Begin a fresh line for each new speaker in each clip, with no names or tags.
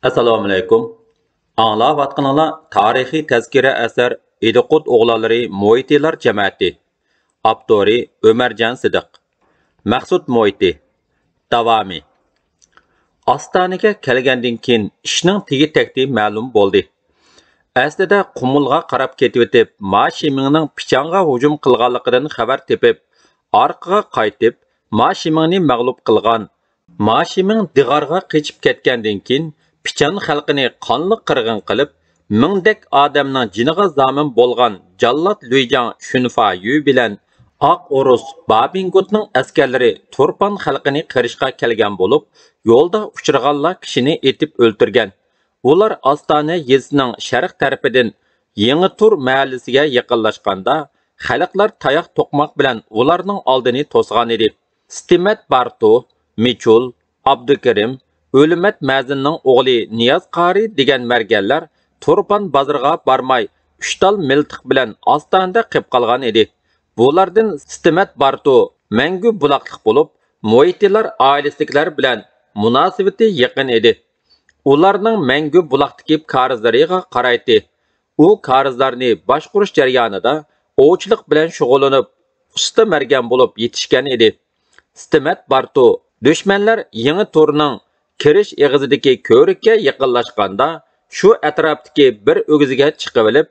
Assalomu alaykum. Anglayotganinglar tarixiy tazkira asar Ediqut o'g'lonlari Mo'yitilar jamoati. Avtori Ömerjan Sidiq. Maqsud Mo'yiti. Davomi. Ostonaga kelgandan keyin ishning tegi-takti ma'lum bo'ldi. Aslida Qumulga qarab ketib o'tib, Mashimingning pichonga hujum qilganligidan xabar tepib, orqaga qaytib, Mashimingni mag'lub qilgan. Mashiming Dig'arga qochib ketgandan keyin Pichan xalqini qonli qirg'in qilib, mingdek odamning jiniga zomin bo'lgan Jallod Luyjang Shunfa Yu bilan Oq Urus Babingutning askarlari Turpan xalqini qirishga kelgan bo'lib, yo'lda uchraganlar kishini etib o'ltirgan. Ular Ostona yezining sharq tarafidan Yangi Tur mahallasiga yaqinlashganda, xalqlar tayoq to'qmoq bilan ularning oldini to'sgan edi. Stimat Bartu, Michul, Abdukarim, O'limat Mazinning o'g'li Niyoz Qari degan marganlar Turpan bozoriga bormay, 3 tal miltiq bilan Ostonada qilib qolgan edi. Bulardan Stimat Bartu mangu buloqliq bo'lib, Mo'yitilar oilasidagilar bilan munosabati yaqin edi. Ularning mangu buloqdagi qarzlariga qaraydi. U qarzlarni boshqurish jarayonida ovchilik bilan shug'ullanib, usta margan bo'lib yetishgan edi. Stimat Bartu dushmanlar Yangi Turning kirish eg'izidagi ko'rikka yaqinlashganda, shu atrofdagi bir o'giziga chiqib olib,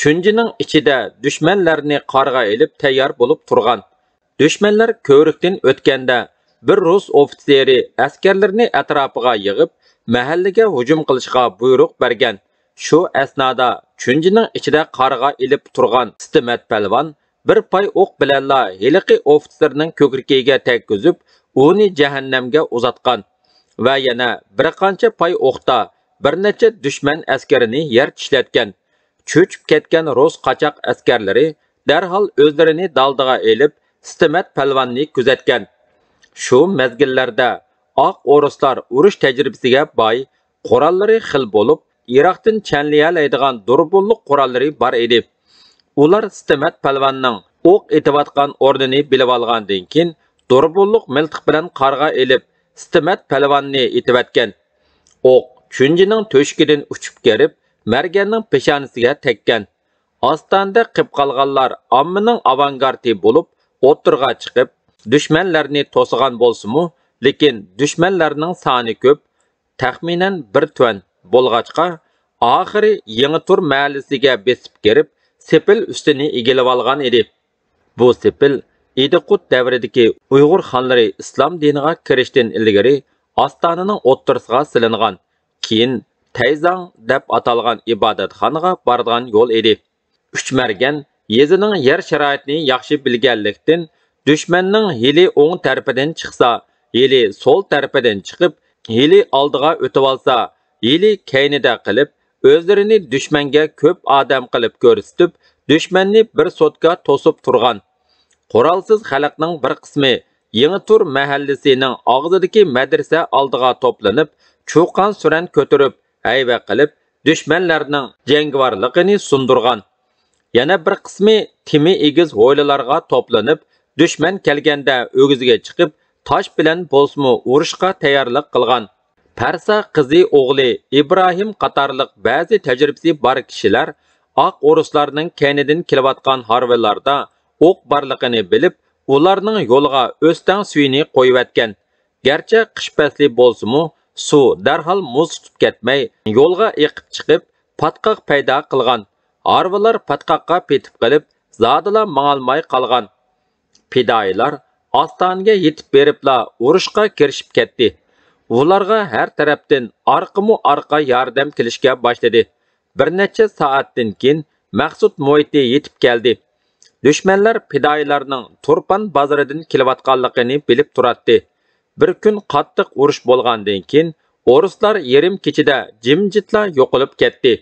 chunjining ichida dushmanlarni qarg'a elib tayyor bo'lib turgan. Dushmanlar ko'rikdan o'tganda, bir rus ofitseri askarlarni atrofiga yig'ib, mahallaga hujum qilishga buyruq bergan. Shu asnoda chunjining ichida qarg'a elib turgan Stimat palvon bir pay o'q bilanla heliqi ofitserning ko'krigiga tekkizib, uni jahannamga uzatgan. Va yana bir qancha pay o'qda bir necha dushman askarini yer tishlatgan. Cho'chib ketgan rus qochoq askarlari darhol o'zlarini daldiga elib, Stimat palvonni kuzatgan. Shu mezgillarda oq o'ruslar urush tajribasiga boy, qurollari xil bo'lib, Iroqdan chanliyalaydigan durbunliq qurollari bor edi. Ular Stimat palvonning o'q etayotgan o'rnini bilib olgandan keyin durbunliq miltiq bilan qarg'a elib Stimat palvonni etayotgan. O'q chunjining to'shkidan uchib kelib, marganning peshonasiga tekkan. Ostonada qilib qolganlar ommaning avangardi bo'lib, o'tirga chiqib, dushmanlarni to'sigan bo'lsa-mu, lekin dushmanlarning soni ko'p, taxminan bir tuan bo'lg'achqa, oxiri Yangi Tur mahallasiga besib kelib, sepil ustini egilib olgan edi. Bu sepil Ediqut davridagi Uyg'ur xonlari islom diniga kirishdan ilgari Ostonaning o'ttirisiga silingan, keyin Tayzang deb atalgan ibodatxonaga borgan yo'l edi. Uchmargan yezining yer sharoitini yaxshi bilganlikdan dushmanning hili o'ng tarafidan chiqsa, hili so'l tarafidan chiqib, hili oldiga o'tib olsa, hili keynida qilib, o'zlarini dushmanga ko'p odam qilib ko'rsatib, dushmanni bir sotka to'sib turgan. Qurolsiz xalqning bir qismi Yangi Tur mahallasining og'zidagi madrasa oldiga to'planib, cho'qon suran ko'tarib, hayva qilib, dushmanlarning jangvorligini sundurgan. Yana bir qismi timi egiz ho'ylalarga to'planib, dushman kelganda o'giziga chiqib, tosh bilan bo'lsmu urushga tayyorlik qilgan. Parsa qizi o'g'li Ibrohim qatorliq ba'zi tajribasi bor kishilar oq o'ruslarning kaynidan kelayotgan harvalarda o'q barligini bilib, ularning yo'liga o'stan suyini qo'yib-atgan. Garchi qish fasli bo'lsa-mu, suv darhol muz tutib ketmay, yo'lga eqib chiqib, patqoq paydo qilgan. Harvalar patqoqqa petib qilib, zodila mangolmay qolgan. Fidoyilar Ostonaga yetib beribla urushga kirishib ketdi. Ularga har tarafdan orqa yordam kelishga boshladi. Bir necha soatdan keyin Maqsud Mo'yiti yetib keldi. Dushmanlar fidoyilarning Turpan bozoridan kelayotganligini bilib turadi. Bir kun qattiq urush bo'lgandan keyin o'ruslar yarim kechida jimjitla yo'qolib ketdi.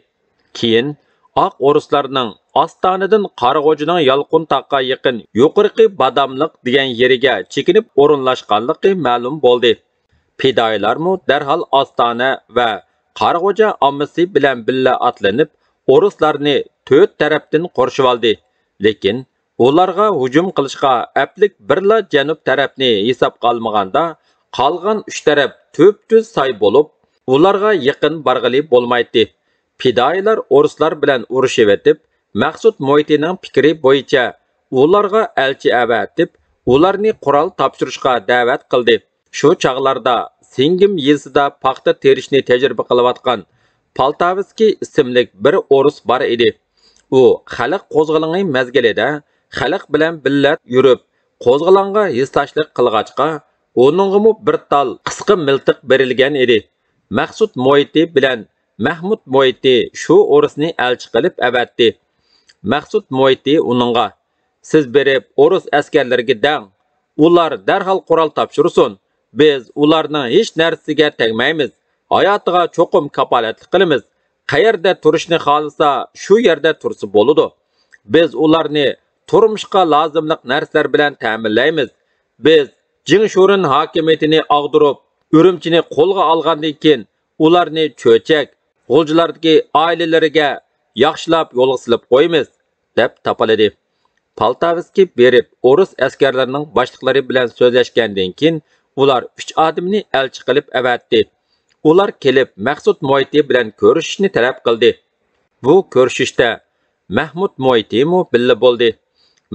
Keyin oq o'ruslarning Ostonadan Qarag'o'jining Yalqun taqqa yaqin yuqorqi Badamliq degan yeriga chekinib o'rinlashganligi ma'lum bo'ldi. Fidoyilarmu darhol Ostona va Qarag'o'ja ommasi bilan billa atlanib, o'ruslarni 4 tarafdan qorshib oldi. Lekin ularga hujum qilishga aplik birla janub tarafni hisobga olmaganda, qolgan 3 taraf tüp-tüz say bo'lib, ularga yaqin barg'ili bo'lmaydi. Fidoyilar o'rislar bilan urushib etib, Maqsud Mo'ytining fikri bo'yicha ularga elchi avatib, ularni qurol topshirishga da'vat qildi. Shu chog'larda Singim yezida paxta terishni tajriba qilayotgan Poltavskiy ismli bir o'ris bor edi. U xalq qo'zg'aloni mezgilida xalq bilan birga yurib, qo'zg'alonga hissashlik qilg'achqa, uningga bir tal qisqa miltiq berilgan edi. Maqsud Mo'yti bilan Mahmud Mo'yti shu o'risni elchi qilib avatdi. Maqsud Mo'yti uningga: "Siz berib o'ris askarlariga dang, ular darhol qurol topshirsin. Biz ularning hech narsasiga tegmaymiz. Hayotiga cho'qim kapolatlik qilamiz. Qayerda turishni xohlasa, shu yerda tursa bo'ladi. Biz ularni turmushga lozimlik narsalar bilan ta'minlaymiz. Biz Jingshurin hokimiyatini og'dirib, Urumchini qo'lga olgandan keyin ularni cho'chak, g'uljilardagi oilalariga yaxshilab yo'lga silib qo'yamiz" deb tapaladi. Poltavskiy berib o'ris askarlarining boshliqlari bilan so'zlashgandan keyin ular 3 odamni elchi qilib avatdi. Ular kelib Maqsud Mo'yti bilan ko'rishishni talab qildi. Bu ko'rishishda Mahmud Mo'yti mu billa bo'ldi.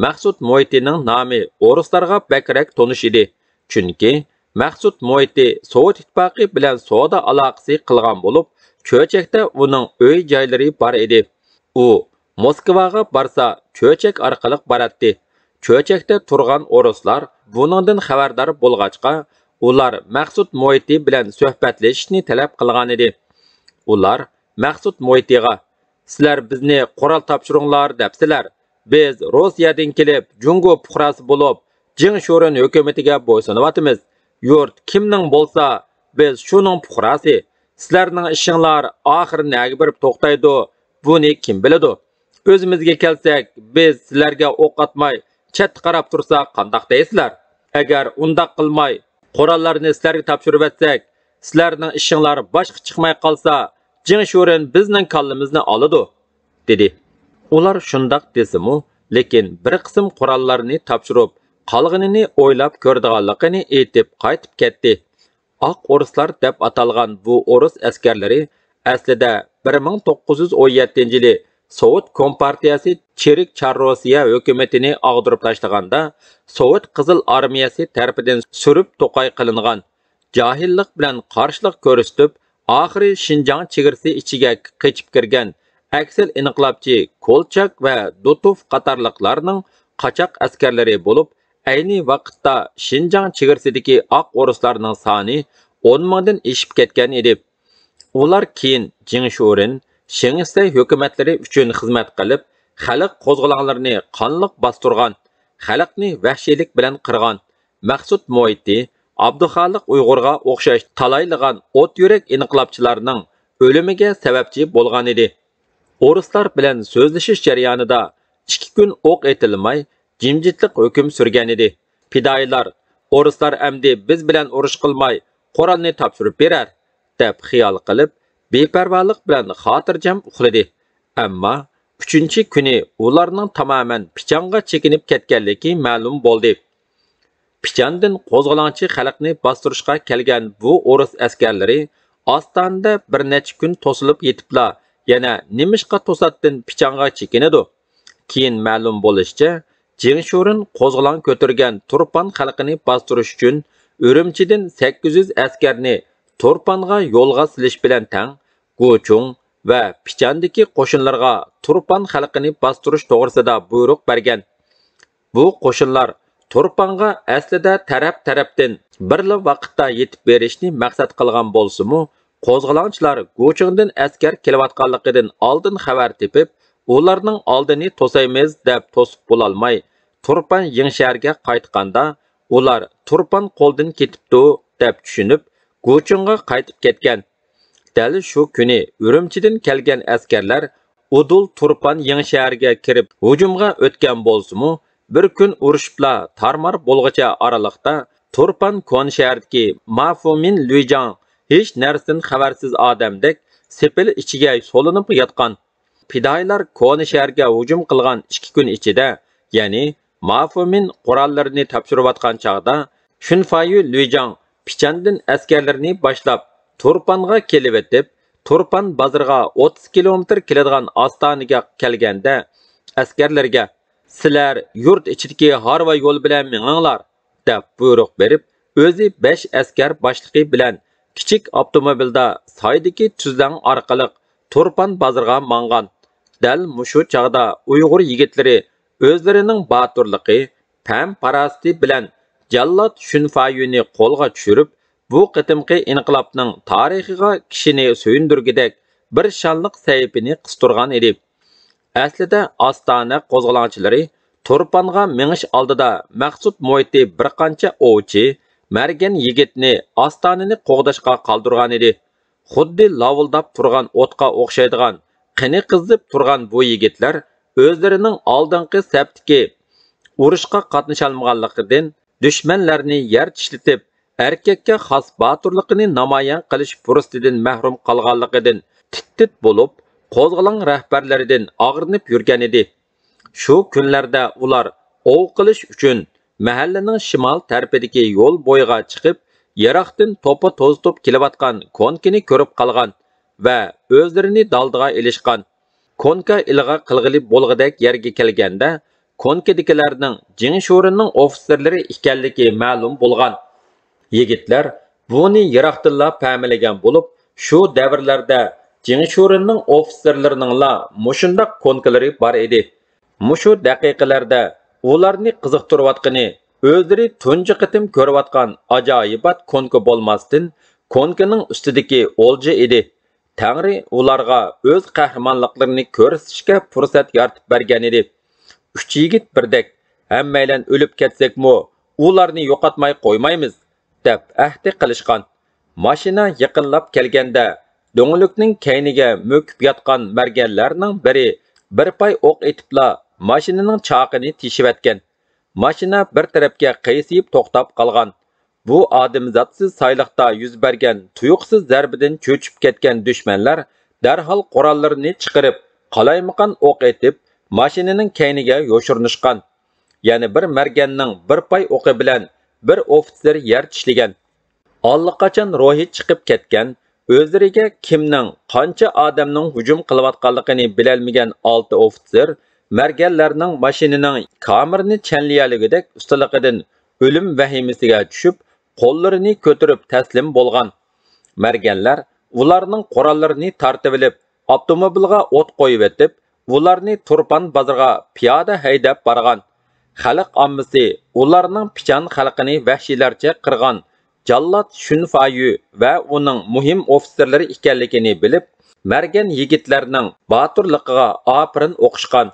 Maqsud Mo'ytining nomi o'rislarga bakrak tonish edi. Chunki Maqsud Mo'yti Sovet ittifoqi bilan savdo aloqasi qilgan bo'lib, cho'chakda uning uy joylari bor edi. U Moskvaga borsa, cho'chak orqali boradi. Cho'chakda turgan o'rislar buningdan xabardor bo'lg'achqa, ular Maqsud Mo'yti bilan suhbatlashishni talab qilgan edi. Ular Maqsud Mo'ytiga: "Sizlar bizni qurol topshiringlar debsizlar. Biz Rossiyadan kelib, Jungo fuqarosi bo'lib, Jingshurin hukumatiga bo'ysunyapmiz. Yurt kimning bo'lsa, biz shuning fuqarosi. Sizlarning ishinglar oxir nega borib to'xtaydi, buni kim biladi? O'zimizga kelsak, biz sizlarga o'q atmay, chet qarab tursak, qandoq deysizlar? Agar undaq qilmay, qurollarni sizlarga topshirib etsak, sizlarning ishinglar boshqa chiqmay qolsa, Jingshurin bizning kallamizni oladi" dedi. Ular shundaq desimu, lekin bir qism qurollarni topshirib, qolganini o'ylab ko'rdiganligini aytib qaytib ketdi. Oq o'rislar deb atalgan bu o'ris askarlari aslida 1917-yili Sovet Kompartiyasi Cherik Chorrosiya hukumatini og'dirib tashlaganda Sovet Qizil armiyasi tarafidan surib to'qay qilingan, jahillik bilan qarshilik ko'rsatib, oxiri Shinjang chegarasi ichiga qechib kirgan aksal inqilobchi Kolchak va Dutov qatorliqlarning qochoq askarlari bo'lib, ayni vaqtda Shinjang chegarasidagi oq o'rislarning soni 10 mingdan eshib ketgan edi. Ular keyin Jingshurin, Shengisay hukumatlari uchun xizmat qilib, xalq qo'zg'olonlarini qonliq bostirgan, xalqni vahshiylik bilan qirgan. Maqsud Mo'yti, Abduxoliq Uyg'urga o'xshash talayligan o't yurak inqilobchilarning o'limiga sababchi bo'lgan edi. O'rislar bilan so'zlashish jarayonida 2 kun o'q etilmay, jimjitlik hukm surgan edi. Fidoyilar, o'rislar amdi biz bilan urush qilmay, qurolni topshirib berar deb xiyol qilib, beparvolik bilan xotirjam uxladi. Ammo 3-kuni ularning tamoman Pichanga chekinib ketganligi ma'lum bo'ldi. Pichandan qo'zg'olonchi xalqni bostirishga kelgan bu o'ris askarlari Ostonda bir necha kun to'silib yetibla, yana nimishqa to'satdan Pichanga chekinadi. Keyin ma'lum bo'lishicha, Jingshurin qo'zg'olon ko'targan Turpan xalqini bostirish uchun Urumchidan 800 askarni Turpanga yo'lga silish bilan tang Gochung va Pichandagi qo'shinlarga Turpan xalqini bostirish to'g'risida buyruq bergan. Bu qo'shinlar Turpanga aslida taraf-tarafdan birla vaqtda yetib berishni maqsad qilgan bo'lsa-mu, qo'zg'olonchilar Gochungdan askar kelayotganligidan oldin xabar tepib, ularning oldini to'saymiz deb to'sib bo'lolmay, Turpan Yingsharga qaytganda, ular Turpan qo'ldan ketibdi deb tushunib, Gochungga qaytib ketgan. Dal shu kuni Urumchidan kelgan askarlar Udul Turpan Yingsharga kirib hujumga o'tgan bo'lsa-mu, bir kun urushibla tarmar bo'lgacha oraliqda Turpan kon shahardagi Mafumin Luijang hech narsadan xabarsiz odamdek sepil ichiga solinib yotgan. Fidoyilar kon shaharga hujum qilgan 2 kun ichida, ya'ni Mafumin qurollarini topshirayotgan chog'da Shunfayu Luijang Pichandan askarlarini boshlab Turpanğa kelib etib, Turpan bazarga 30 kilometr keladigan Ostanaga kelganda, askarlarga "Sizlar yurt ichidagi harva yo'l bilan menginglar" deb buyruq berib, o'zi 5 askar boshlig'i bilan kichik avtomobilda soydagi tuzlang orqali Turpan bazarga mangan. Dal mushu chaqda Uyg'ur yigitlari o'zlarining baturligi, pam parasti bilan Jallod Shunfayuni qo'lga tushirib, bu qitimqi inqilobning tarixiga kishini suyundirgidek bir shonliq sayfini qistirgan edi. Aslida Ostona qo'zg'olonchilari Turpanға minish oldida maqsud muhiti bir qancha ovchi, margan yigitni Ostonani qo'g'dashga qoldirgan edi. Xuddi lavuldab turgan o'tqa o'xshaydigan, qini qizib turgan bu yigitlar o'zlarining oldingi saptiki urushqa qatnasholmaganligidan dushmanlarni yer tishlatib, erkakka xos baturligini namoyon qilish fursatidan mahrum qolganligidan tit bo'lib, qo'zg'olon rahbarlaridan og'rinib yurgan edi. Shu kunlarda ular ov qilish uchun mahallaning shimol tarafidagi yo'l bo'yiga chiqib, yiroqdan to'pa to'zitib kelayotgan konkini ko'rib qolgan va o'zlarini daldiga ilishgan. Konka ilg'a qilg'ili bo'lg'idek yerga kelganda, konkidagilarning Jingshurinning ofitserlari ekanligi ma'lum bo'lgan. Yigitlar buni yiroqdinla pamalagan bo'lib, shu davrlarda Jingshurinning ofitserlarining mushundaq konkalari bor edi. Mushu daqiqalarda ularni qiziqtirayotgani o'zlari tunji qitim ko'rayotgan ajoyibat konka bo'lmasdan, konkaning ustidagi o'lja edi. Tangri ularga o'z qahramonliklarini ko'rsatishga fursat yaratib bergan edi. 3 yigit birdek, hammaylan o'lib ketsakmi, ularni yo'qotmay qo'ymaymiz deb ahdi qilishgan. Mashina yaqinlab kelganda, do'nglikning kayniga mo'kib yotgan marganlarning biri bir pay o'q etibla mashinaning chaqini teshiyotgan. Mashina bir tarafga qaysiyib to'xtab qolgan. Bu odamzotsiz sayliqda yuz bergan tuyuqsiz zarbidan cho'chib ketgan dushmanlar darhol qurollarini chiqarib, qalaymaqan o'q etib, mashinaning kayniga yo'shirnishgan. Ya'ni bir marganning bir pay o'qi bilan bir ofitser yer tishlagan. Allaqachon ro'hi chiqib ketgan, o'zlariga kimning qancha odamning hujum qilayotganligini bilolmagan 6 ofitser marganlarning mashinaning kamerini chanliyaligidek ustaligidan o'lim vahimasiga tushib, qo'llarini ko'tarib taslim bo'lgan. Marganlar ularning qurollarini tortib olib, avtomobilga o't qo'yib etib, ularni Turpan bozoriga piyoda haydab borgan. Xalq ommasi ularning pichan xalqini vahshiylarcha qirgan Jallod Shunfayu va uning muhim ofitserlari ekanligini bilib, margan yigitlarning baturligiga opirin o'qishgan.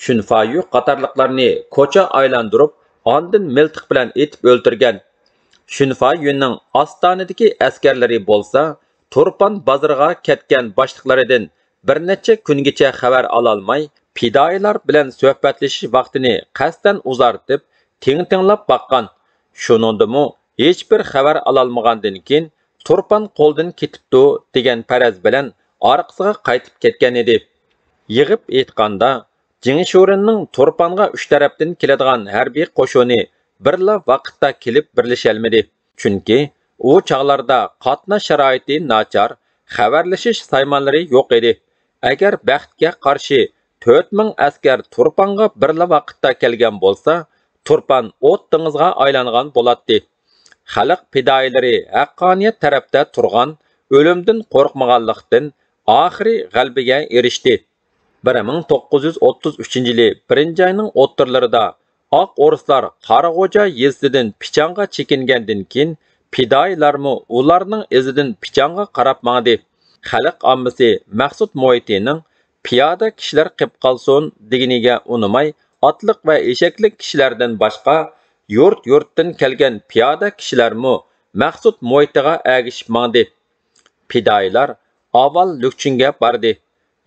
Shunfayu qatorliqlarni ko'cha aylantirib, ondan miltiq bilan etib o'ltirgan. Shunfayuning Ostonadagi askarlari bo'lsa, Turpan bozoriga ketgan boshliqlaridan bir necha kungacha xabar ololmay, fidoyilar bilan suhbatlashish vaqtini qasdan uzartib, ting-tinglab baqqan. Shuningdimi, hech bir xabar ololmagandan keyin Turpan qo'ldan ketibdi degan faraz bilan orqasiga qaytib ketgan edi. Yig'ib aytganda, Jingshurinning Turpanga 3 tarafdan keladigan harbiy qo'shini birla vaqtda kelib birlasholmadi. Chunki u chaqlarda qatnash sharoiti nachar, xabarlashish saymonlari yo'q edi. Agar baxtga qarshi 4000 askar Turpanga birla vaqtda kelgan bo'lsa, Turpan o't dengizga aylangan bo'ladi. Xalq fidoyilari haqqoniyat tarafda turgan, o'limdan qo'rqmaganlikdan oxiri g'albiga erishdi. 1933-yili 1-oyning o'ttirlarida oq o'rislar Qarag'o'ja yezdidan Pichanға chekingandan keyin fidoyilarmi ularning izidan Pichanға qarab mangdi. Xalq ommasi maqsud muhitining piyoda kishilar qilib qolsin deganiga unamay, otliq va eshaklik kishilardan boshqa yurt-yurtdan kelgan piyoda kishilarmi maqsud muhitiga agishib mangdi. Fidoyilar avval Lukchinga bordi.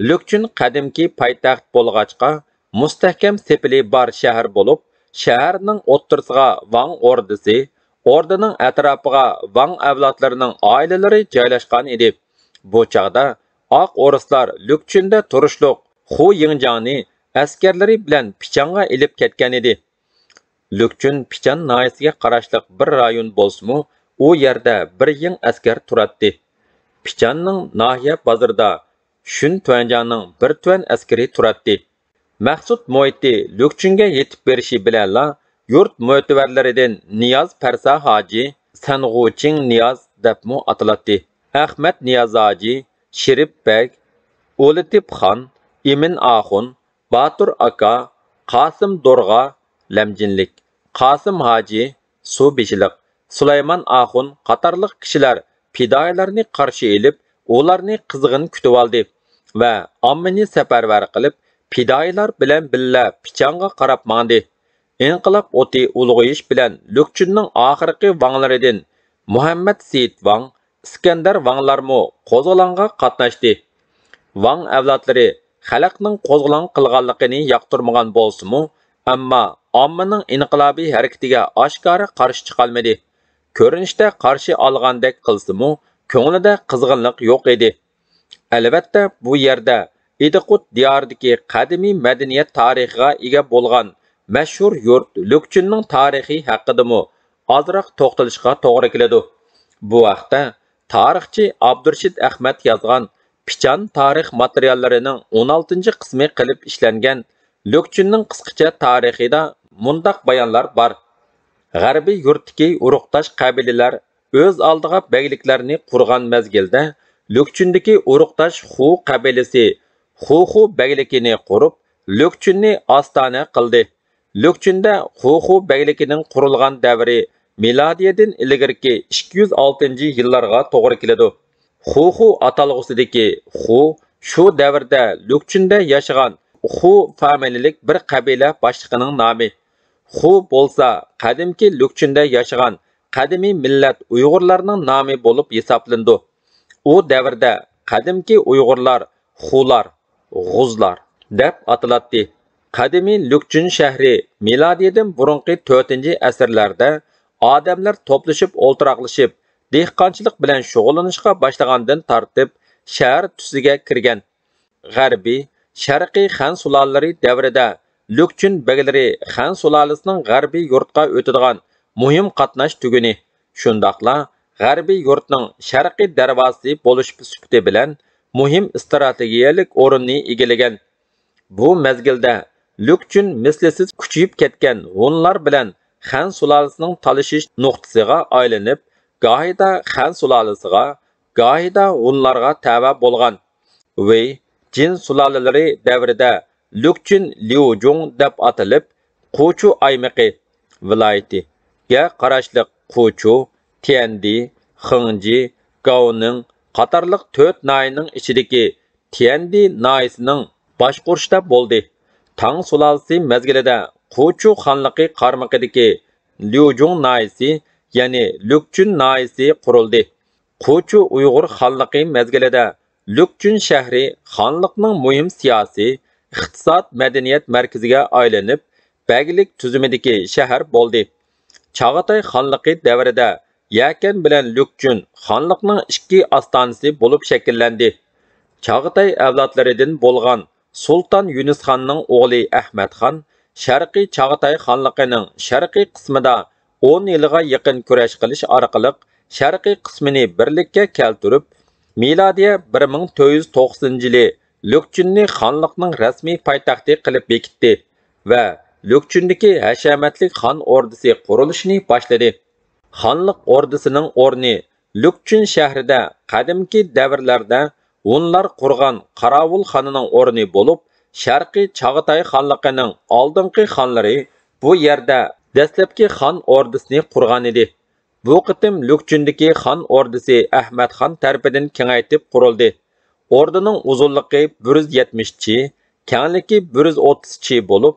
Lukchin qadimki poytaxt bo'lg'achqa mustahkam sepili bor shahar bo'lib, shaharning o'ttirsiga Vang ordisi, ordining atrofiga Vang avlodlarining oilalari joylashgan edi. Bu chaqda oq o'rislar Lukchinda turishliq Xu Yingjanni askarlari bilan Pichanға ilib ketgan edi. Lukchin Pichan noyasiga qarashliq bir rayon bo'lsa-mu, u yerda bir ying askar turadi. Pichanning nahiya bozorida Shun Tuanjanning bir tuan askari turadi. Maqsud muhiti Lukchunga yetib berishi bilanla yurt mo'tavarlaridan Niyoz Parsa hoji, Sang'uching Niyoz debmu atiladi. Ahmad Niyoz hoji, Shirip bek, O'litib xon, Emin Axun, Batur aka, Qosim Dorg'a, Lamjinlik, Qosim hoji, Suvbeshiliq, Sulaymon Axun qatorliq kishilar fidoilarni qarshi elib, ularni qizg'in kutib oldi va ommani safarbar qilib, fidoilar bilan billa Pichanga qarab mandi. İnqilob o'ti ulg'ayish bilan Lukchunning oxirgi vanglaridan Muhammad Seyit Vang, Iskandar Vanglarmo qo'zg'olonga qatnashdi. Vang avlodlari xalqning qo'zg'olon qilganligini yoqtirmagan bo'lsa-mu, ammo ommaning inqilobiy harakatiga oshkora qarshi chiqolmadi. Ko'rinishda qarshi olgandek qilsa-mu, ko'nglida qizg'inlik yo'q edi. Albatta, bu yerda İdiqut diyoridagi qadimiy madaniyat tarixiga ega bo'lgan mashhur yurt Lukchunning tarixi haqidami ozroq to'xtalishga to'g'ri keladi. Bu vaqtda tarixchi Abdurshid Ahmad yozgan Pichan tarix materiallarining 16-qismi qilib ishlangan Lukchunning qisqacha tarixida mundaq bayonlar bor. G'arbiy yurtdagi urug'dosh qabilalar o'z oldiga beyliklarni qurgan mezgilda Lukchundagi urug'dosh Xu qabilasi Xu beylikini qurib, Lukchunni ostona qildi. Lukchunda Xu beylikining qurilgan davri milodiyadan ilgirki 206-yillarga to'g'ri keladi. Xu atalg'usidagi Xu shu davrda Lukchunda yashagan Xu familiyalik bir qabila boshlig'ining nomi. Xu bo'lsa qadimki Lukchunda yashagan qadimiy millat Uyg'urlarning nomi bo'lib hisoblandi. U davrda qadimki Uyg'urlar Xular, G'uzlar deb atiladi. Qadimiy Lukchun shahri milodiyadan burungi 4-asrlarda odamlar to'plashib o'ltiraqlashib, dehqonchilik bilan shug'ullanishga boshlagandan tortib shahar tusiga kirgan. G'arbiy, sharqiy Xan sulolalari davrida Lukchun beglari Xan sulolasining g'arbiy yurtga o'tadigan muhim qatnash tuguni. Shundaqla g'arbiy yurtning sharqiy darvozasi bo'lish sifati bilan muhim strategiyalik o'rinni egallagan. Bu mezgilda Lukchun mislsiz kuchayib ketgan Hunlar bilan Xan sulolasining talashish nuqtasiga aylanib, gohida Xan sulolasiga, gohida Hunlarga tava bo'lgan. Ve Jin sulolalari davrida Lukchun Liujung deb atilib, Quchu aymaqi viloyatiga qarashli Quchu, Tiandi, Xingji, Gaoning qatorliq 4 nahiyaning ichidagi Tiandi nahiyasining boshqurishda bo'ldi. Tang sulolasi mezgilida Quchu xonligi qarmog'idagi Liujung nahiyasi, ya'ni Lukchun nahiyasi qurildi. Quchu Uyg'ur xonligi mezgilida Lukchun shahri xonlikning muhim siyosiy, iqtisod, madaniyat markaziga aylanib, baglik tuzumidagi shahar bo'ldi. Chag'atay xonligi davrida Yakan bilan Lukchun xonlikning ikki ostonasi bo'lib shakllandi. Chag'atay avlodlaridan bo'lgan Sultan Yunus xonning o'g'li Ahmad xon Sharqiy Chag'atay xonligining sharqiy qismida 10 yilga yaqin kurash qilish orqali sharqiy qismini birlikka keltirib, milodiya 1490-yili Lukchunni xonlikning rasmiy poytaxti qilib bekitdi va Lukchundagi hashamatli xon ordisi qurilishini boshladi. Xonlik ordisining o'rni Lukchun shahrida qadimki davrlarda Hunlar qurgan Qarovul xonining o'rni bo'lib, Sharqiy Chag'atay xonligining oldingi xonlari bu yerda dastlabki xon ordisini qurgan edi. Bu qitim Lukchundagi xon ordisi Ahmad xon tarafidan kengaytib qurildi. Ordining uzunligi 170 chi, kengligi 130 chi bo'lib,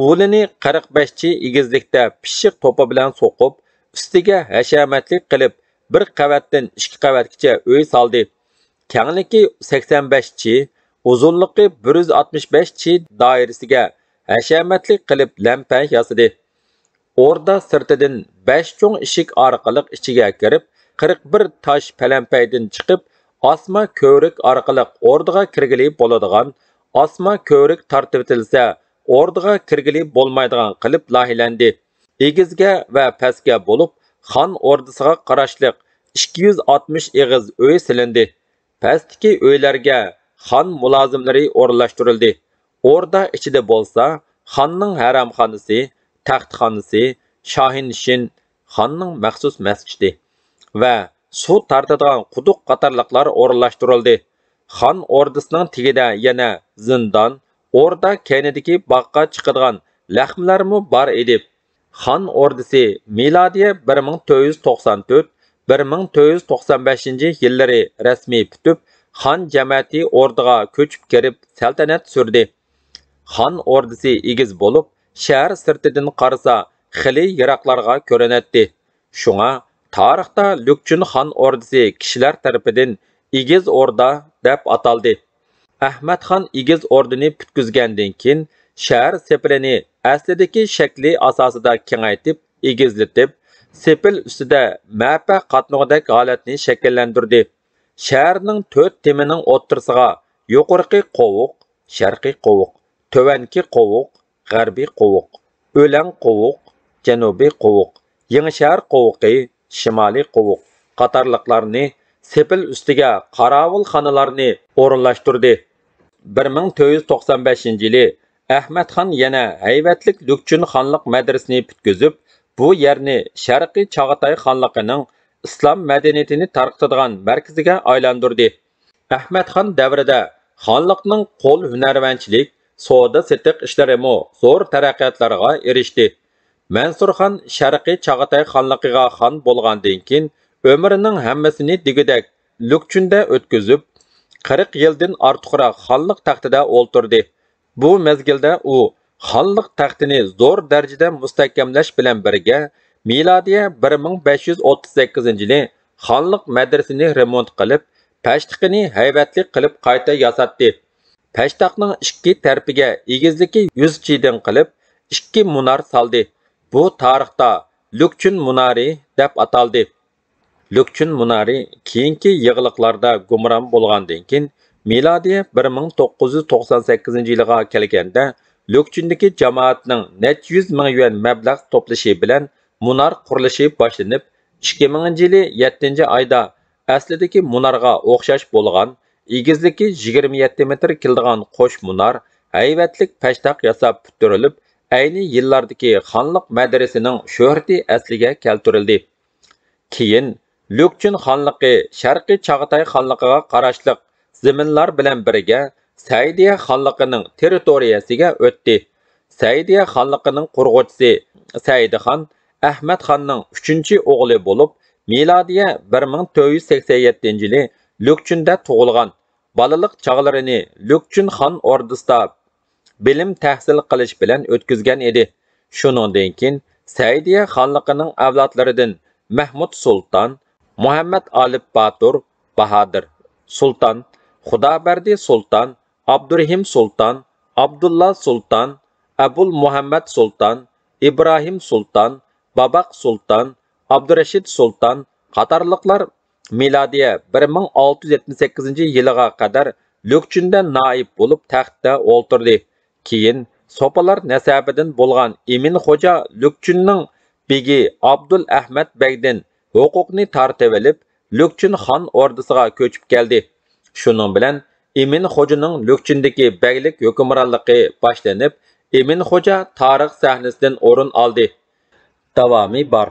o'lini 45 chi egizlikda pishiq to'pi bilan so'qib, ustiga hashamatlik qilib, bir qavatdan 2 qavatgacha uy soldi. Kengligi 85 chi, uzunligi 165 chi doirasiga hashamatlik qilib lampa yasadi. Orda sirtidan 5 cho'ng eshik orqali ichiga kirib, 41 tosh palampaydan chiqib, osma ko'rik orqali ordiga kirgili bo'ladigan, osma ko'rik tortib etilsa, ordiga kirgili bo'lmaydigan qilib lohilandi. Egizga va pastga bo'lib, xon ordisiga qarashliq 260 eg'iz uy silindi. Pastdagi uylarga xon mulozimlari o'rinlashtirildi. Orda ichida bo'lsa, xonning haramxonasi, taxtxonasi, shohinshin, xonning maxsus masjidi va suv tortadigan quduq qatorliqlar o'rinlashtirildi. Xon ordisining tagida yana zindon, orda kaynidagi boqqa chiqadigan laxmlarmi bor edi. Xon ordisi milodiya 1494-1495 yillari rasmiy bitib, xon jamiyati ordiga ko'chib kirib saltanat surdi. Xon ordisi egiz bo'lib, shahar sirtidan qarasa xili yiroqlarga ko'rinadi. Shunga tarixda Lükchün xon ordisi kishilar tarafidan egiz orda deb ataldi. Ahmad xon egiz ordini putkizgandan keyin shahar sepilini aslidagi shakli asosida kengaytib, egizlatib, sepil ustida mapa qatnog'idek holatni shakllantirdi. Shaharning 4 temining o'ttirsiga yuqorqi qovuq, sharqiy qovuq, tovanki qovuq, g'arbiy qovuq, o'lan qovuq, janubiy qovuq, yangi shahar qovuqi, shimoliy qovuq qatorliqlarni sepil ustiga qarovul xonalarni o'rinlashtirdi. 1495-yili Ahmad xon yana hayvatlik Lükchün xonlik madrasasini bitkizib, bu yerni Sharqiy Chag'atay xonligining islom madaniyatini tarqatadigan markaziga aylantirdi. Ahmad xon davrida xonlikning qo'l hunarvanchilik, savdo setiq ishlarimi zo'r taraqqiyotlarga erishdi. Mansur xon Sharqiy Chag'atay xonligiga xon bo'lgandan keyin umrining hammasini digidek Lükchünda o'tkazib, 40 yildan ortiqroq xonlik taxtida o'ltirdi. Bu mezgilda u xonlik taxtini zo'r darajada mustahkamlash bilan birga milodiya 1538-yili xonlik madrasasini remont qilib, pashtiqini haybatli qilib qayta yasatdi. Pashtoqning ikki tarafiga egizligi 100 chiydan qilib, 2 munar saldi. Bu tarixda Lükchün munari deb ataldi. Lükchün munari keyingi yig'iliqlarda gumron bo'lgandan keyin milodiya 1998-yilga kelganda Lükchündagi jamoatning necha 100 ming yuan mablag' to'plashi bilan munar qurilishi boshlanib, 2000-yili 7-oyda aslidagi munarga o'xshash bo'lgan, egizligi 27 metr keladigan qo'sh munar hayvatlik pashtoq yasab bitirilib, ayni yillardagi xonlik madrasasining shuhrati asliga keltirildi. Keyin Lükchün xonligi Sharqiy Chag'atay xonligiga qarashli zaminlar bilan birga Saidiya xonligining territoriyasiga o'tdi. Saidiya xonligining qurg'uvchisi Saidixon Ahmad xonning 3-o'g'li bo'lib, milodiya 1487-yili Lükchünda tug'ilgan. Balalik chog'larini Lükchün xon ordisida bilim tahsil qilish bilan o'tkazgan edi. Shuningdan keyin Saidiya xonligining avlodlaridan Mahmud Sultan, Muhammad Alip Batur, Bahadir Sultan, Xudobardi Sultan, Abdurrahim Sultan, Abdullah Sultan, Abul Muhammad Sultan, İbrahim Sultan, Babaq Sultan, Abdurashid Sultan qatorliqlar milodiya 1678-yilga qadar Lükchünda naib bo'lib taxtda o'ltirdi. Keyin sopalar nasabidan bo'lgan Emin Xo'ja Lükchünning begi Abdul Ahmad Begdan huquqni tortib olib, Lükchün xon ordisiga ko'chib keldi. Shuning bilan Emin Xo'janing Lükchündagi beglik hukmronligi boshlanib, Emin Xo'ja tarix sahnasidan o'rin oldi. Davomi bor.